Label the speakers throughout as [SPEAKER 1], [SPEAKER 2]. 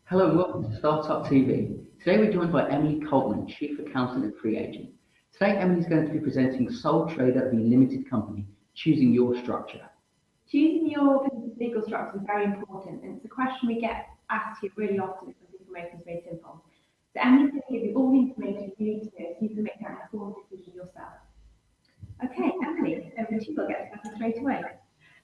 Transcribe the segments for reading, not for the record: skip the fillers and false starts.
[SPEAKER 1] Hello and welcome to Startup TV. Today we're joined by Emily Coltman, Chief Accountant and Free Agent. Today Emily's going to be presenting Sole Trader of a Limited Company, choosing your structure.
[SPEAKER 2] Choosing your business legal structure is very important, and it's a question we get asked here really often because the information is very simple. So Emily's going to give you all the information you need to know so you can make that informed decision yourself. Okay, Emily, over to you. I'll get started straight away.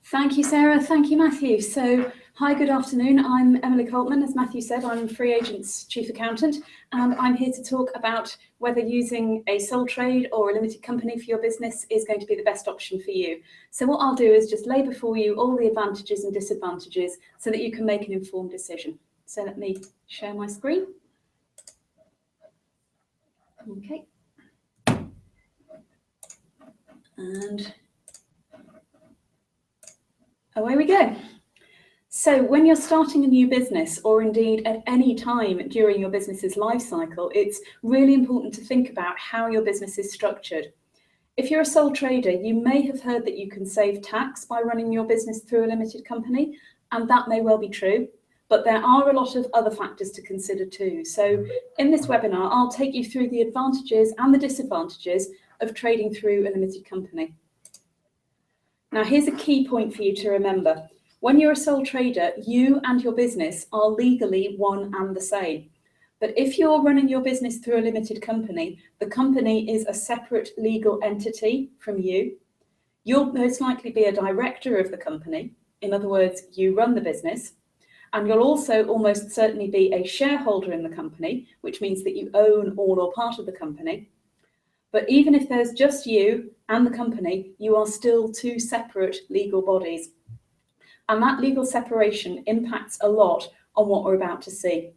[SPEAKER 3] Thank you, Sarah. Thank you, Matthew. So, hi, good afternoon. I'm Emily Coltman. As Matthew said, I'm Free Agent's Chief Accountant, and I'm here to talk about whether using a sole trade or a limited company for your business is going to be the best option for you. So what I'll do is just lay before you all the advantages and disadvantages so that you can make an informed decision. So let me share my screen. Okay. And away we go. So when you're starting a new business, or indeed at any time during your business's life cycle, it's really important to think about how your business is structured. If you're a sole trader, you may have heard that you can save tax by running your business through a limited company, and that may well be true, but there are a lot of other factors to consider too. So in this webinar, I'll take you through the advantages and the disadvantages of trading through a limited company. Now, here's a key point for you to remember. When you're a sole trader, you and your business are legally one and the same. But if you're running your business through a limited company, the company is a separate legal entity from you. You'll most likely be a director of the company. In other words, you run the business. And you'll also almost certainly be a shareholder in the company, which means that you own all or part of the company. But even if there's just you and the company, you are still two separate legal bodies. And that legal separation impacts a lot on what we're about to see.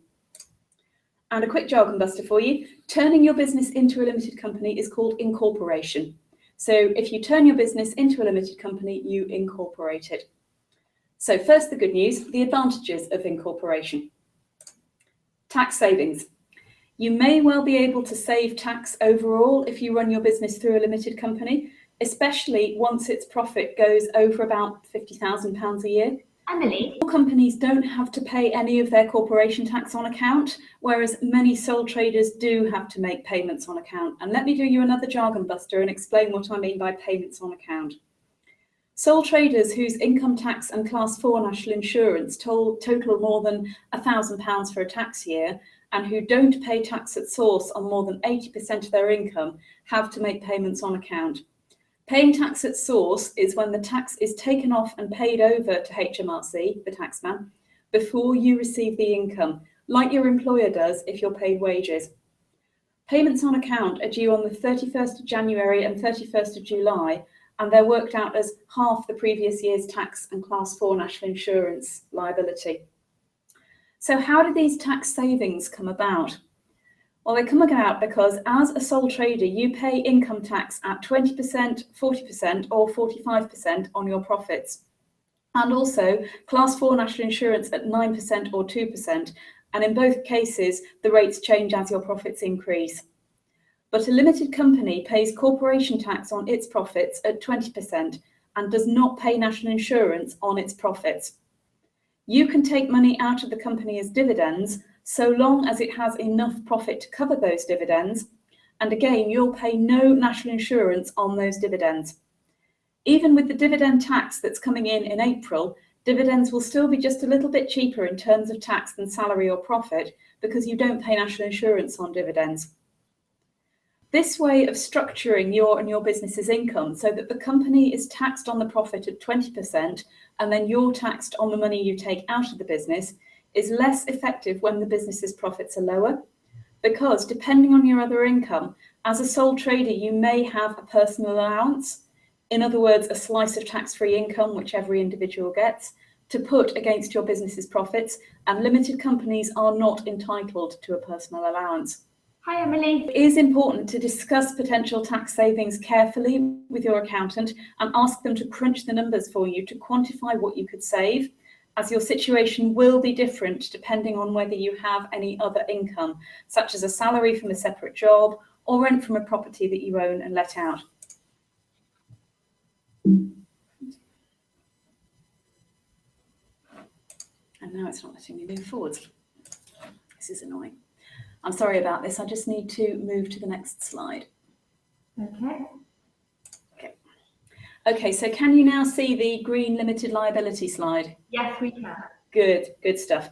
[SPEAKER 3] And a quick jargon buster for you. Turning your business into a limited company is called incorporation. So if you turn your business into a limited company, you incorporate it. So first, the good news, the advantages of incorporation. Tax savings. You may well be able to save tax overall if you run your business through a limited company, especially once its profit goes over about £50,000 a year.
[SPEAKER 2] Emily?
[SPEAKER 3] All companies don't have to pay any of their corporation tax on account, whereas many sole traders do have to make payments on account. And let me do you another jargon buster and explain what I mean by payments on account. Sole traders whose income tax and Class 4 national insurance total more than £1,000 for a tax year and who don't pay tax at source on more than 80% of their income have to make payments on account. Paying tax at source is when the tax is taken off and paid over to HMRC, the taxman, before you receive the income, like your employer does if you're paid wages. Payments on account are due on the 31st of January and 31st of July, and they're worked out as half the previous year's tax and Class 4 national insurance liability. So how do these tax savings come about? Well, they come about because as a sole trader, you pay income tax at 20%, 40% or 45% on your profits. And also Class 4 national insurance at 9% or 2%. And in both cases, the rates change as your profits increase. But a limited company pays corporation tax on its profits at 20% and does not pay national insurance on its profits. You can take money out of the company as dividends so long as it has enough profit to cover those dividends. And again, you'll pay no national insurance on those dividends. Even with the dividend tax that's coming in April, dividends will still be just a little bit cheaper in terms of tax than salary or profit because you don't pay national insurance on dividends. This way of structuring your and your business's income so that the company is taxed on the profit at 20% and then you're taxed on the money you take out of the business is less effective when the business's profits are lower, because depending on your other income, as a sole trader, you may have a personal allowance, in other words, a slice of tax-free income, which every individual gets, to put against your business's profits, and limited companies are not entitled to a personal allowance.
[SPEAKER 2] Hi, Emily.
[SPEAKER 3] It is important to discuss potential tax savings carefully with your accountant and ask them to crunch the numbers for you to quantify what you could save, as your situation will be different depending on whether you have any other income, such as a salary from a separate job or rent from a property that you own and let out. And now it's not letting me move forwards. This is annoying. I'm sorry about this. I just need to move to the next slide.
[SPEAKER 2] Okay.
[SPEAKER 3] Okay, so can you now see the green limited liability slide?
[SPEAKER 2] Yes, we can.
[SPEAKER 3] Good stuff.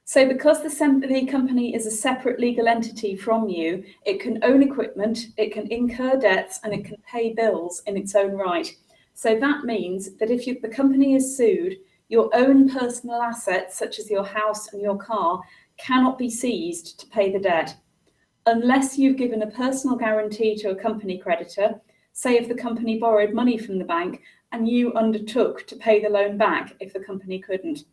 [SPEAKER 3] So because the company is a separate legal entity from you, it can own equipment, it can incur debts, and it can pay bills in its own right. So that means that if the company is sued, your own personal assets, such as your house and your car, cannot be seized to pay the debt, unless you've given a personal guarantee to a company creditor. Say if the company borrowed money from the bank and you undertook to pay the loan back if the company couldn't.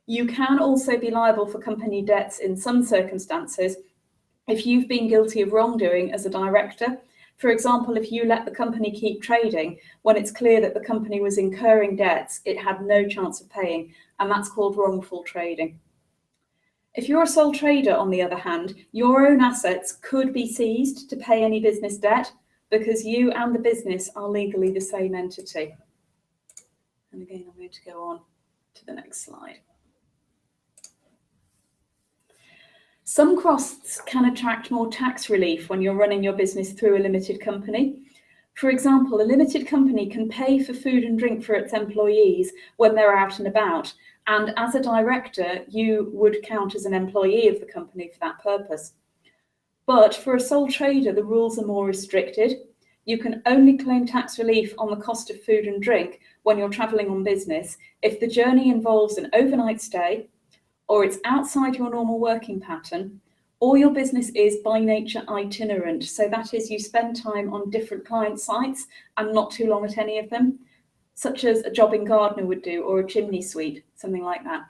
[SPEAKER 3] You can also be liable for company debts in some circumstances if you've been guilty of wrongdoing as a director. For example, if you let the company keep trading when it's clear that the company was incurring debts it had no chance of paying, and that's called wrongful trading. If you're a sole trader, on the other hand, your own assets could be seized to pay any business debt because you and the business are legally the same entity. And again, I'm going to go on to the next slide. Some costs can attract more tax relief when you're running your business through a limited company. For example, a limited company can pay for food and drink for its employees when they're out and about, and as a director, you would count as an employee of the company for that purpose. But for a sole trader, the rules are more restricted. You can only claim tax relief on the cost of food and drink when you're traveling on business if the journey involves an overnight stay, or it's outside your normal working pattern, or your business is by nature itinerant. So that is, you spend time on different client sites and not too long at any of them, such as a jobbing gardener would do, or a chimney sweep, something like that.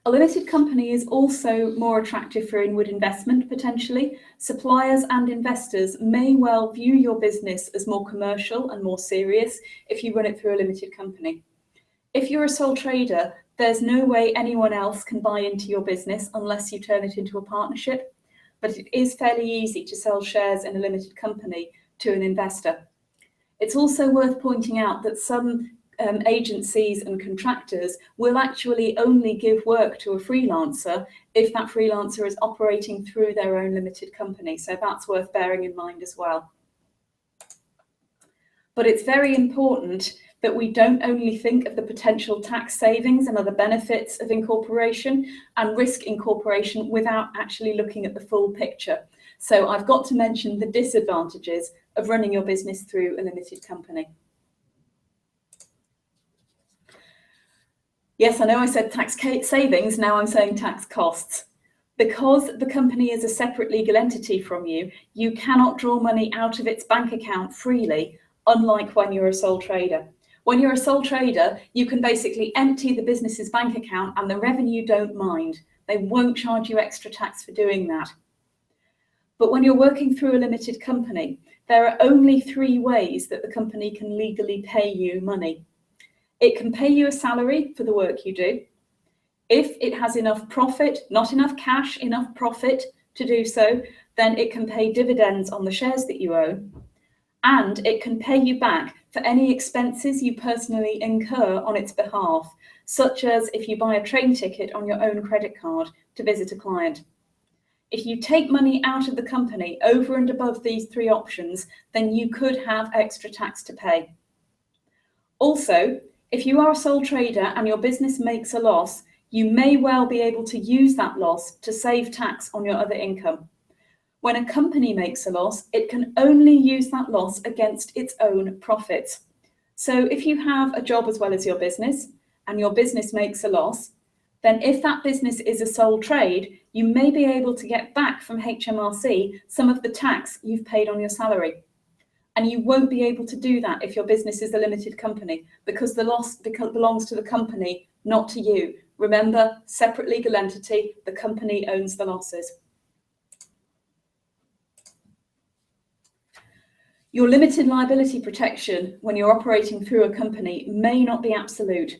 [SPEAKER 3] A limited company is also more attractive for inward investment, potentially. Suppliers and investors may well view your business as more commercial and more serious if you run it through a limited company. If you're a sole trader, there's no way anyone else can buy into your business unless you turn it into a partnership, but it is fairly easy to sell shares in a limited company to an investor. It's also worth pointing out that some agencies and contractors will actually only give work to a freelancer if that freelancer is operating through their own limited company. So that's worth bearing in mind as well. But it's very important that we don't only think of the potential tax savings and other benefits of incorporation and risk incorporation without actually looking at the full picture. So I've got to mention the disadvantages of running your business through a limited company. Yes, I know I said tax savings, now I'm saying tax costs. Because the company is a separate legal entity from you, you cannot draw money out of its bank account freely, unlike when you're a sole trader. When you're a sole trader, you can basically empty the business's bank account and the revenue don't mind. They won't charge you extra tax for doing that. But when you're working through a limited company, there are only 3 ways that the company can legally pay you money. It can pay you a salary for the work you do. If it has enough profit, not enough cash, enough profit to do so, then it can pay dividends on the shares that you own. And it can pay you back for any expenses you personally incur on its behalf, such as if you buy a train ticket on your own credit card to visit a client. If you take money out of the company over and above these 3 options, then you could have extra tax to pay. Also, if you are a sole trader and your business makes a loss, you may well be able to use that loss to save tax on your other income. When a company makes a loss, it can only use that loss against its own profits. So if you have a job as well as your business, and your business makes a loss, then if that business is a sole trade, you may be able to get back from HMRC some of the tax you've paid on your salary. And you won't be able to do that if your business is a limited company, because the loss belongs to the company, not to you. Remember, separate legal entity, the company owns the losses. Your limited liability protection when you're operating through a company may not be absolute.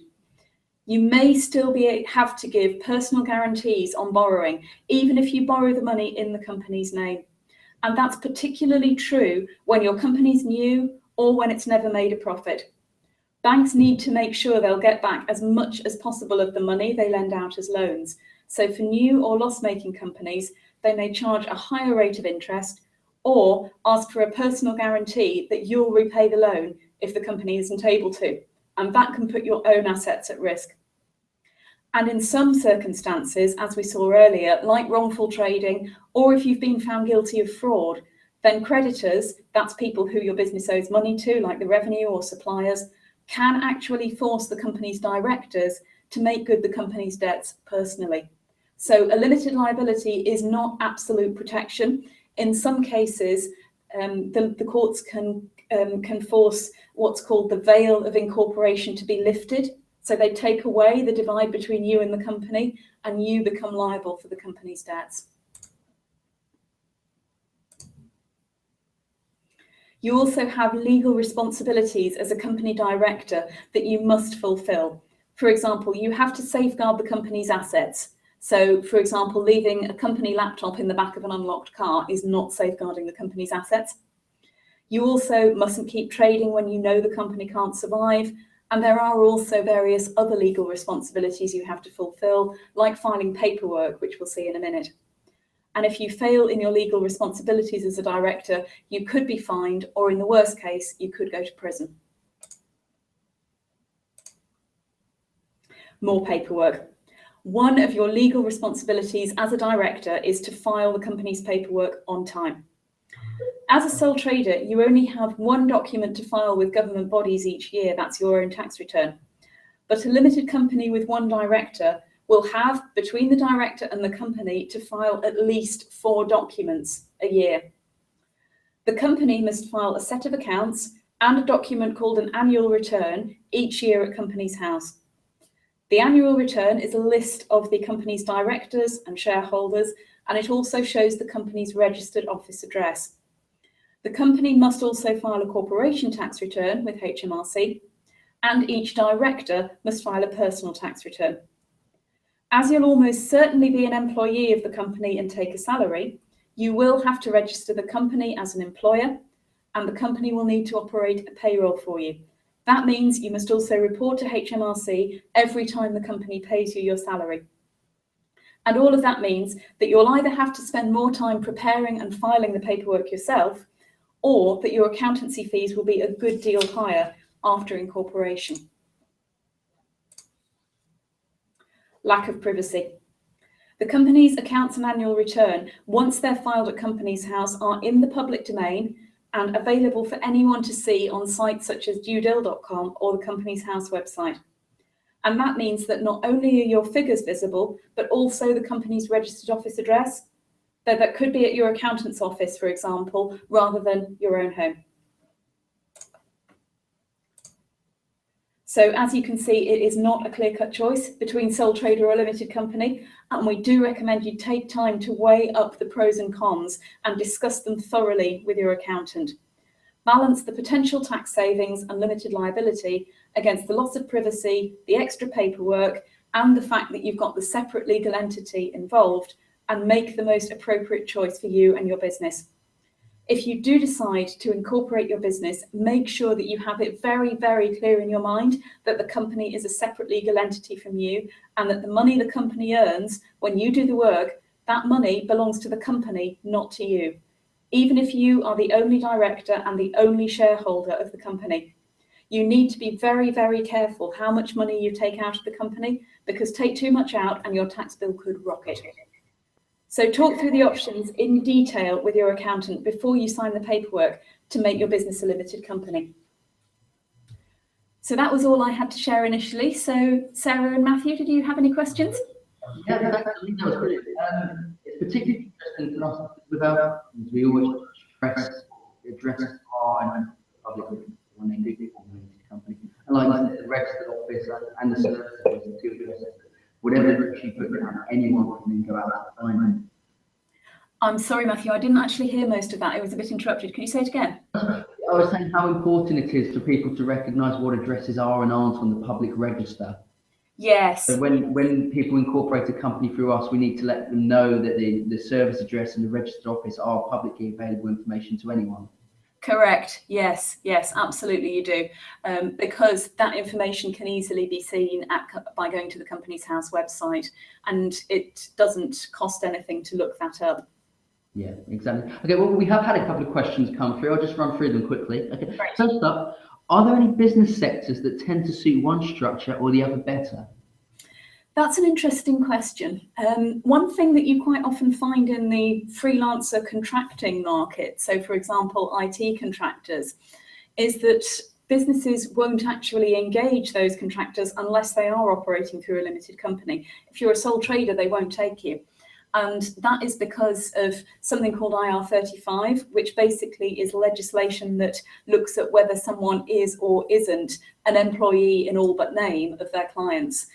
[SPEAKER 3] You may still have to give personal guarantees on borrowing, even if you borrow the money in the company's name. And that's particularly true when your company's new or when it's never made a profit. Banks need to make sure they'll get back as much as possible of the money they lend out as loans. So for new or loss-making companies, they may charge a higher rate of interest or ask for a personal guarantee that you'll repay the loan if the company isn't able to, and that can put your own assets at risk. And in some circumstances, as we saw earlier, like wrongful trading, or if you've been found guilty of fraud, then creditors, that's people who your business owes money to, like the revenue or suppliers, can actually force the company's directors to make good the company's debts personally. So a limited liability is not absolute protection. In some cases, the courts can force what's called the veil of incorporation to be lifted. So they take away the divide between you and the company, and you become liable for the company's debts. You also have legal responsibilities as a company director that you must fulfill. For example, you have to safeguard the company's assets. So, for example, leaving a company laptop in the back of an unlocked car is not safeguarding the company's assets. You also mustn't keep trading when you know the company can't survive. And there are also various other legal responsibilities you have to fulfill, like filing paperwork, which we'll see in a minute. And if you fail in your legal responsibilities as a director, you could be fined, or in the worst case, you could go to prison. More paperwork. One of your legal responsibilities as a director is to file the company's paperwork on time. As a sole trader, you only have one document to file with government bodies each year, that's your own tax return. But a limited company with one director will have, between the director and the company, to file at least 4 documents a year. The company must file a set of accounts and a document called an annual return each year at Companies House. The annual return is a list of the company's directors and shareholders, and it also shows the company's registered office address. The company must also file a corporation tax return with HMRC, and each director must file a personal tax return. As you'll almost certainly be an employee of the company and take a salary, you will have to register the company as an employer, and the company will need to operate a payroll for you. That means you must also report to HMRC every time the company pays you your salary. And all of that means that you'll either have to spend more time preparing and filing the paperwork yourself, or that your accountancy fees will be a good deal higher after incorporation. Lack of privacy. The company's accounts and annual return, once they're filed at Companies House, are in the public domain and available for anyone to see on sites such as dudil.com or the Companies House website. And that means that not only are your figures visible, but also the company's registered office address. That could be at your accountant's office, for example, rather than your own home. So as you can see, it is not a clear-cut choice between sole trader or limited company, and we do recommend you take time to weigh up the pros and cons and discuss them thoroughly with your accountant. Balance the potential tax savings and limited liability against the loss of privacy, the extra paperwork, and the fact that you've got the separate legal entity involved, and make the most appropriate choice for you and your business. If you do decide to incorporate your business, make sure that you have it very, very clear in your mind that the company is a separate legal entity from you, and that the money the company earns when you do the work, that money belongs to the company, not to you, even if you are the only director and the only shareholder of the company. You need to be very, very careful how much money you take out of the company, because take too much out and your tax bill could rocket. So talk through the options in detail with your accountant before you sign the paperwork to make your business a limited company. So that was all I had to share initially. So Sarah and Matthew, did you have any questions?
[SPEAKER 1] Yeah, I think that was brilliant. It's particularly interesting for us because we always address our public when they do form a limited company. And like I said, the registered office and the services, the 2 addresses, whatever address you put down, anyone can then go out and find them.
[SPEAKER 3] I'm sorry, Matthew, I didn't actually hear most of that. It was a bit interrupted. Can you say it again?
[SPEAKER 1] I was saying how important it is for people to recognise what addresses are and aren't on the public register.
[SPEAKER 3] Yes.
[SPEAKER 1] So when people incorporate a company through us, we need to let them know that the service address and the registered office are publicly available information to anyone.
[SPEAKER 3] Correct. Yes, absolutely you do. Because that information can easily be seen by going to the Companies House website, and it doesn't cost anything to look that up.
[SPEAKER 1] Yeah, exactly. Okay, well, we have had a couple of questions come through. I'll just run through them quickly. Okay,
[SPEAKER 3] Right.
[SPEAKER 1] first up, are there any business sectors that tend to suit one structure or the other better?
[SPEAKER 3] That's an interesting question. One thing that you quite often find in the freelancer contracting market, so for example, IT contractors, is that businesses won't actually engage those contractors unless they are operating through a limited company. If you're a sole trader, they won't take you. And that is because of something called IR35, which basically is legislation that looks at whether someone is or isn't an employee in all but name of their clients.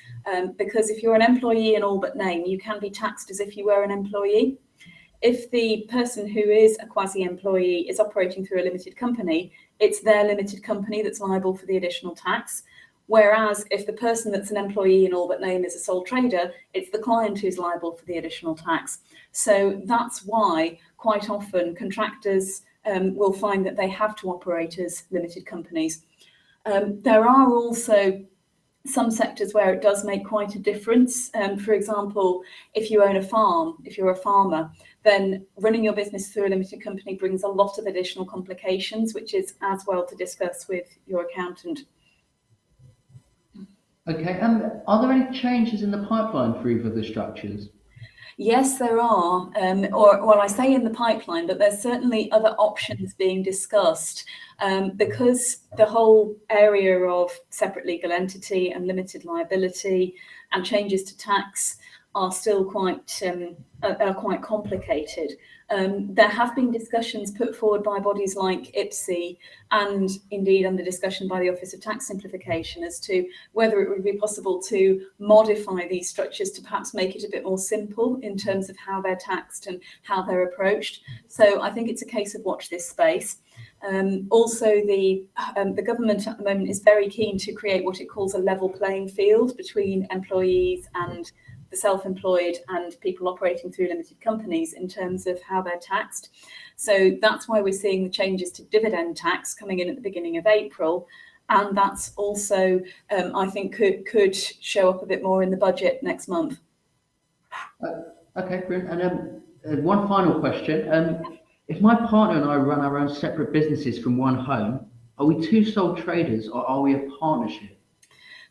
[SPEAKER 3] Because if you're an employee in all but name, you can be taxed as if you were an employee. If the person who is a quasi-employee is operating through a limited company, it's their limited company that's liable for the additional tax. Whereas if the person that's an employee in all but name is a sole trader, it's the client who's liable for the additional tax. So that's why quite often contractors will find that they have to operate as limited companies. There are also some sectors where it does make quite a difference. For example, if you own a farm, if you're a farmer, then running your business through a limited company brings a lot of additional complications, which is as well to discuss with your accountant.
[SPEAKER 1] Okay, are there any changes in the pipeline for either of the structures?
[SPEAKER 3] Yes, there are, or well, I say in the pipeline, but there's certainly other options being discussed because the whole area of separate legal entity and limited liability and changes to tax are still quite complicated. There have been discussions put forward by bodies like IPSI and indeed under discussion by the Office of Tax Simplification as to whether it would be possible to modify these structures to perhaps make it a bit more simple in terms of how they're taxed and how they're approached. So I think it's a case of watch this space. Also, the government at the moment is very keen to create what it calls a level playing field between employees and the self-employed and people operating through limited companies in terms of how they're taxed. So that's why we're seeing the changes to dividend tax coming in at the beginning of April. And that's also, I think, could show up a bit more in the budget next month.
[SPEAKER 1] Okay, brilliant. And one final question. If my partner and I run our own separate businesses from one home, are we two sole traders or are we a partnership?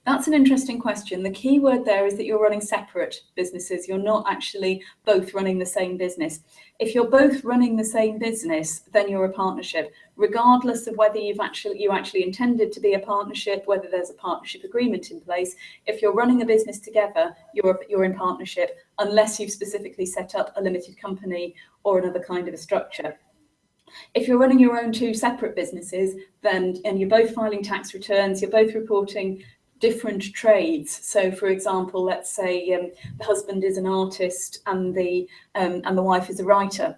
[SPEAKER 3] That's an interesting question. The key word there is that you're running separate businesses. You're not actually both running the same business. If you're both running the same business, then you're a partnership, regardless of whether you actually intended to be a partnership, whether there's a partnership agreement in place. If you're running a business together, you're in partnership, unless you've specifically set up a limited company or another kind of a structure. If you're running your own two separate businesses, and you're both filing tax returns, you're both reporting different trades. So, for example, let's say the husband is an artist and the wife is a writer.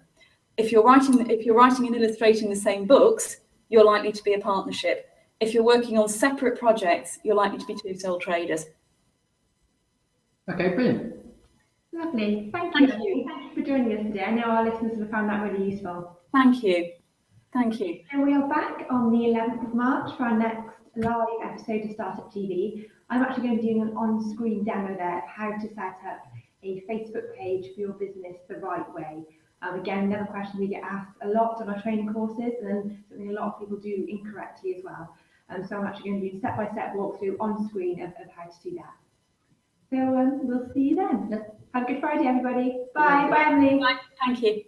[SPEAKER 3] If you're writing and illustrating the same books, you're likely to be a partnership. If you're working on separate projects, you're likely to be two sole traders.
[SPEAKER 1] Okay, brilliant.
[SPEAKER 2] Lovely. Thank you. Thank you for joining us today. I know our listeners have found that really useful.
[SPEAKER 3] Thank you. Thank you.
[SPEAKER 2] And we are back on the 11th of March for our next live episode of Startup TV. I'm actually going to be doing an on-screen demo there of how to set up a Facebook page for your business the right way. Again, another question we get asked a lot on our training courses, and something a lot of people do incorrectly as well. So I'm actually going to do a step-by-step walkthrough on screen of how to do that. So we'll see you then. Have a good Friday, everybody. Bye. Bye, Emily.
[SPEAKER 3] Bye. Thank you.